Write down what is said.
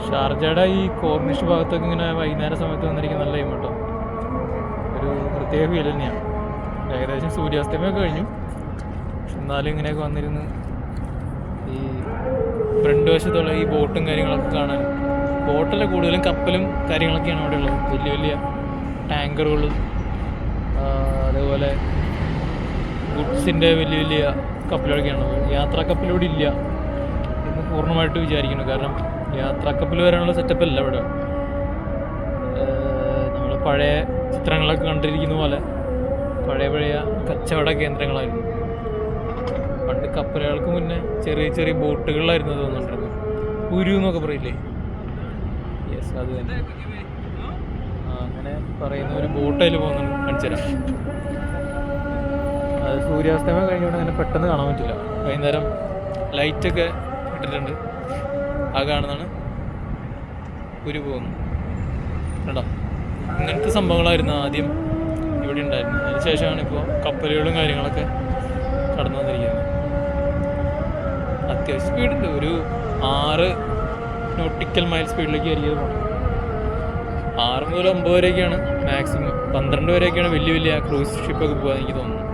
ഷാർജയുടെ ഈ കോർണിഷ് ഭാഗത്തൊക്കെ ഇങ്ങനെ വൈകുന്നേര സമയത്ത് വന്നിരിക്കുന്ന നല്ല ടൈം കേട്ടോ. ഒരു പ്രത്യേക ഫീൽ തന്നെയാണ്. ഏകദേശം സൂര്യാസ്തമയമൊക്കെ കഴിഞ്ഞു, പക്ഷെ എന്നാലും ഇങ്ങനെയൊക്കെ വന്നിരുന്ന് ഈ ഫ്രണ്ട് വശത്തുള്ള ഈ ബോട്ടും കാര്യങ്ങളൊക്കെ കാണാൻ. ബോട്ടല്ല, കൂടുതലും കപ്പലും കാര്യങ്ങളൊക്കെയാണ് അവിടെ ഉള്ളത്. വലിയ വലിയ ടാങ്കറുകളും അതേപോലെ ഗുഡ്സിൻ്റെ വലിയ വലിയ കപ്പലുകളൊക്കെയാണ്. യാത്രാ കപ്പലിലൂടെ ഇല്ല എന്ന് പൂർണ്ണമായിട്ട് വിചാരിക്കുന്നു. കാരണം യാത്രാ കപ്പൽ വരാനുള്ള സെറ്റപ്പ് അല്ല ഇവിടെ. നമ്മൾ പഴയ ചിത്രങ്ങളൊക്കെ കണ്ടിരിക്കുന്ന പോലെ പഴയ കച്ചവട കേന്ദ്രങ്ങളായിരുന്നു. പണ്ട് കപ്പലുകൾക്ക് മുന്നേ ചെറിയ ചെറിയ ബോട്ടുകളിലായിരുന്നു അത് വന്നിട്ടുണ്ടായിരുന്നു. ഉരു എന്നൊക്കെ പറയില്ലേ? യെസ്, അത് തന്നെ. അങ്ങനെ പറയുന്ന ഒരു ബോട്ട് അതിൽ പോകുന്നുണ്ട്, കാണിച്ചു തരാം. അത് സൂര്യാസ്തമയം കഴിഞ്ഞുകൊണ്ട് അങ്ങനെ പെട്ടെന്ന് കാണാൻ പറ്റില്ല. വൈകുന്നേരം ലൈറ്റൊക്കെ ഇട്ടിട്ടുണ്ട്. ആ കാണുന്നതാണ് ഉരു പോകുന്നു. കേട്ടോ, ഇങ്ങനത്തെ സംഭവങ്ങളായിരുന്നു ആദ്യം ഇവിടെ ഉണ്ടായിരുന്നത്. അതിന് ശേഷമാണ് ഇപ്പോൾ കപ്പലുകളും കാര്യങ്ങളൊക്കെ കടന്നു വന്നിരിക്കുന്നത്. അത്യാവശ്യം സ്പീഡുണ്ട്. ഒരു 6 നോട്ടിക്കൽ മൈൽ സ്പീഡിലേക്ക് ആയിരിക്കും പോകണം. 6 മുതൽ 9 വരെയൊക്കെയാണ് മാക്സിമം. 12 വരെയൊക്കെയാണ് വലിയ വലിയ ക്രൂസ് ഷിപ്പൊക്കെ പോകാൻ എനിക്ക് തോന്നുന്നു.